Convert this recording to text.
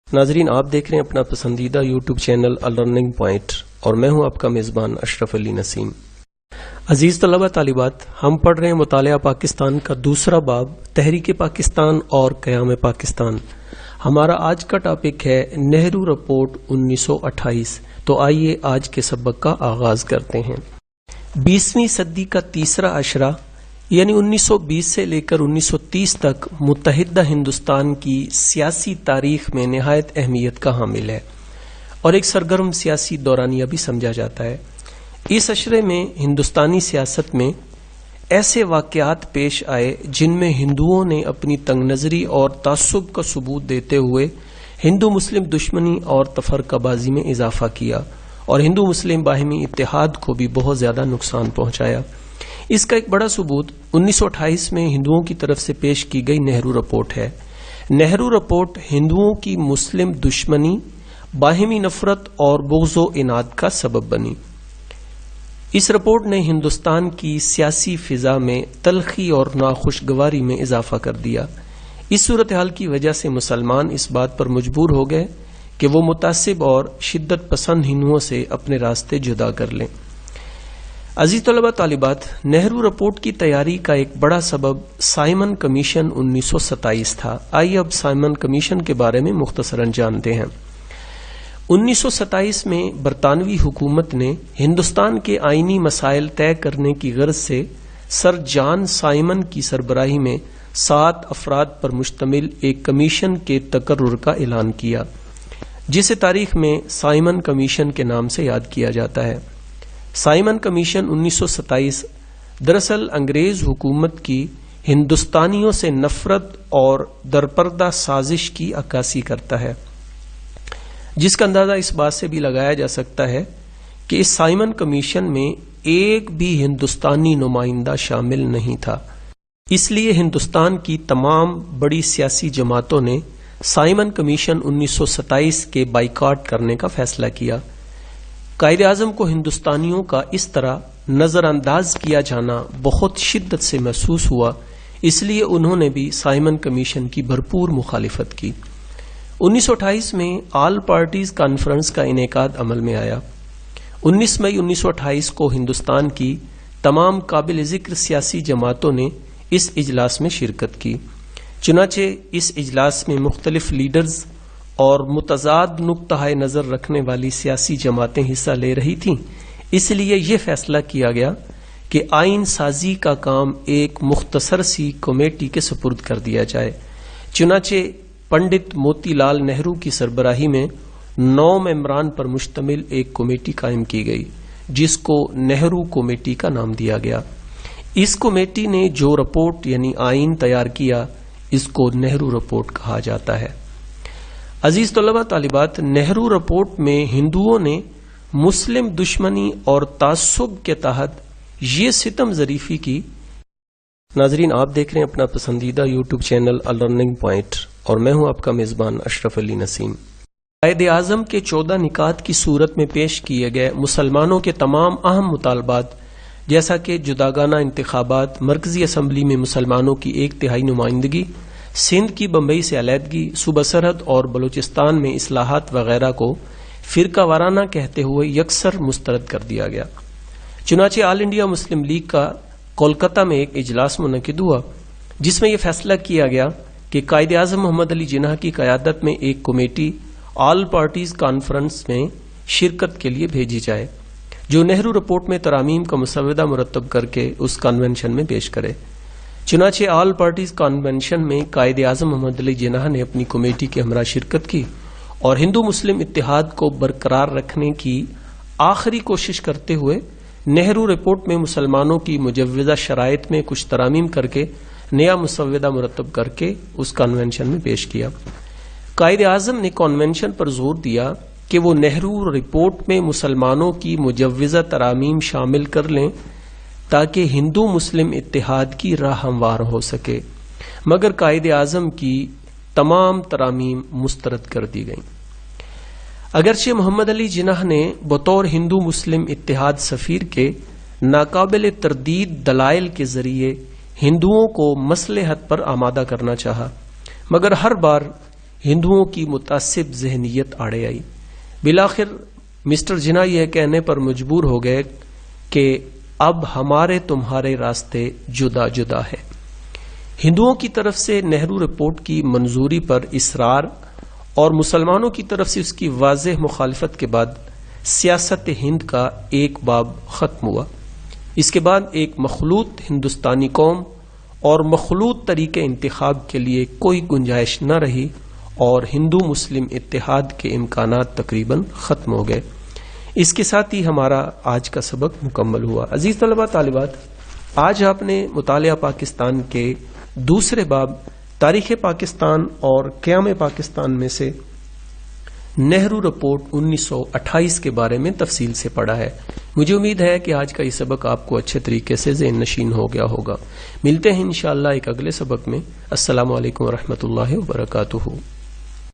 ناظرین، آپ دیکھ رہے ہیں اپنا پسندیدہ یوٹیوب چینل لرننگ پوائنٹ اور میں ہوں آپ کا میزبان اشرف علی نسیم۔ عزیز طلبہ طالبات، ہم پڑھ رہے ہیں مطالعہ پاکستان کا دوسرا باب تحریک پاکستان اور قیام پاکستان۔ ہمارا آج کا ٹاپک ہے نہرو رپورٹ 1928۔ تو آئیے آج کے سبق کا آغاز کرتے ہیں۔ 20ویں صدی کا تیسرا عشرہ یعنی 1920 سے لے کر 1930 تک متحدہ ہندوستان کی سیاسی تاریخ میں نہایت اہمیت کا حامل ہے اور ایک سرگرم سیاسی دورانیہ بھی سمجھا جاتا ہے۔ اس عشرے میں ہندوستانی سیاست میں ایسے واقعات پیش آئے جن میں ہندوؤں نے اپنی تنگ نظری اور تعصب کا ثبوت دیتے ہوئے ہندو مسلم دشمنی اور تفرقہ بازی میں اضافہ کیا اور ہندو مسلم باہمی اتحاد کو بھی بہت زیادہ نقصان پہنچایا۔ اس کا ایک بڑا ثبوت 1928 میں ہندوؤں کی طرف سے پیش کی گئی نہرو رپورٹ ہے۔ نہرو رپورٹ ہندوؤں کی مسلم دشمنی، باہمی نفرت اور بغض و عناد کا سبب بنی۔ اس رپورٹ نے ہندوستان کی سیاسی فضا میں تلخی اور ناخوشگواری میں اضافہ کر دیا۔ اس صورتحال کی وجہ سے مسلمان اس بات پر مجبور ہو گئے کہ وہ متعصب اور شدت پسند ہندوؤں سے اپنے راستے جدا کر لیں۔ عزیز طلبہ طالبات، نہرو رپورٹ کی تیاری کا ایک بڑا سبب سائمن کمیشن 1927 تھا۔ آئیے اب سائمن کمیشن کے بارے میں مختصراً جانتے ہیں۔ 1927 میں برطانوی حکومت نے ہندوستان کے آئینی مسائل طے کرنے کی غرض سے سر جان سائمن کی سربراہی میں 7 افراد پر مشتمل ایک کمیشن کے تقرر کا اعلان کیا، جسے تاریخ میں سائمن کمیشن کے نام سے یاد کیا جاتا ہے۔ سائمن کمیشن 1927 دراصل انگریز حکومت کی ہندوستانیوں سے نفرت اور درپردہ سازش کی عکاسی کرتا ہے، جس کا اندازہ اس بات سے بھی لگایا جا سکتا ہے کہ اس سائمن کمیشن میں ایک بھی ہندوستانی نمائندہ شامل نہیں تھا۔ اس لیے ہندوستان کی تمام بڑی سیاسی جماعتوں نے سائمن کمیشن 1927 کے بائیکاٹ کرنے کا فیصلہ کیا۔ قائد اعظم کو ہندوستانیوں کا اس طرح نظر انداز کیا جانا بہت شدت سے محسوس ہوا، اس لیے انہوں نے بھی سائمن کمیشن کی بھرپور مخالفت کی۔ 1928 میں آل پارٹیز کانفرنس کا انعقاد عمل میں آیا۔ 19 مئی 1928 کو ہندوستان کی تمام قابل ذکر سیاسی جماعتوں نے اس اجلاس میں شرکت کی۔ چنانچہ اس اجلاس میں مختلف لیڈرز اور متضاد نقطہ نظر رکھنے والی سیاسی جماعتیں حصہ لے رہی تھیں، اس لیے یہ فیصلہ کیا گیا کہ آئین سازی کا کام ایک مختصر سی کمیٹی کے سپرد کر دیا جائے۔ چنانچہ پنڈت موتی لال نہرو کی سربراہی میں 9 ممبران پر مشتمل ایک کمیٹی قائم کی گئی، جس کو نہرو کمیٹی کا نام دیا گیا۔ اس کمیٹی نے جو رپورٹ یعنی آئین تیار کیا، اس کو نہرو رپورٹ کہا جاتا ہے۔ عزیز طلبہ طالبات، نہرو رپورٹ میں ہندوؤں نے مسلم دشمنی اور تعصب کے تحت یہ ستم ظریفی کی۔ ناظرین، آپ دیکھ رہے ہیں اپنا پسندیدہ یوٹیوب چینل لرننگ پوائنٹ اور میں ہوں آپ کا میزبان اشرف علی نسیم۔ قائد اعظم کے 14 نکات کی صورت میں پیش کیے گئے مسلمانوں کے تمام اہم مطالبات، جیسا کہ جداگانہ انتخابات، مرکزی اسمبلی میں مسلمانوں کی 1/3 نمائندگی، سندھ کی بمبئی سے علیحدگی، صوبہ سرحد اور بلوچستان میں اصلاحات وغیرہ کو فرقہ وارانہ کہتے ہوئے یکسر مسترد کر دیا گیا۔ چنانچہ آل انڈیا مسلم لیگ کا کولکتہ میں ایک اجلاس منعقد ہوا، جس میں یہ فیصلہ کیا گیا کہ قائد اعظم محمد علی جناح کی قیادت میں ایک کمیٹی آل پارٹیز کانفرنس میں شرکت کے لیے بھیجی جائے، جو نہرو رپورٹ میں ترامیم کا مسودہ مرتب کر کے اس کنونشن میں پیش کرے۔ چنانچہ آل پارٹیز کنونشن میں قائد اعظم محمد علی جناح نے اپنی کمیٹی کے ہمراہ شرکت کی اور ہندو مسلم اتحاد کو برقرار رکھنے کی آخری کوشش کرتے ہوئے نہرو رپورٹ میں مسلمانوں کی مجوزہ شرائط میں کچھ ترامیم کر کے نیا مسودہ مرتب کر کے اس کنونشن میں پیش کیا۔ قائد اعظم نے کنونشن پر زور دیا کہ وہ نہرو رپورٹ میں مسلمانوں کی مجوزہ ترامیم شامل کر لیں تاکہ ہندو مسلم اتحاد کی راہ ہموار ہو سکے، مگر قائد اعظم کی تمام ترامیم مسترد کر دی گئیں۔ اگرچہ محمد علی جناح نے بطور ہندو مسلم اتحاد سفیر کے ناقابل تردید دلائل کے ذریعے ہندوؤں کو مصلحت پر آمادہ کرنا چاہا، مگر ہر بار ہندوؤں کی متعصب ذہنیت آڑے آئی۔ بالآخر مسٹر جناح یہ کہنے پر مجبور ہو گئے کہ اب ہمارے تمہارے راستے جدا جدا ہے۔ ہندوؤں کی طرف سے نہرو رپورٹ کی منظوری پر اصرار اور مسلمانوں کی طرف سے اس کی واضح مخالفت کے بعد سیاست ہند کا ایک باب ختم ہوا۔ اس کے بعد ایک مخلوط ہندوستانی قوم اور مخلوط طریقے انتخاب کے لیے کوئی گنجائش نہ رہی اور ہندو مسلم اتحاد کے امکانات تقریباً ختم ہو گئے۔ اس کے ساتھ ہی ہمارا آج کا سبق مکمل ہوا۔ عزیز طلبہ طالبات، آج آپ نے مطالعہ پاکستان کے دوسرے باب تاریخ پاکستان اور قیام پاکستان میں سے نہرو رپورٹ 1928 کے بارے میں تفصیل سے پڑھا ہے۔ مجھے امید ہے کہ آج کا یہ سبق آپ کو اچھے طریقے سے ذہن نشین ہو گیا ہوگا۔ ملتے ہیں انشاءاللہ ایک اگلے سبق میں۔ السلام علیکم ورحمۃ اللہ وبرکاتہ۔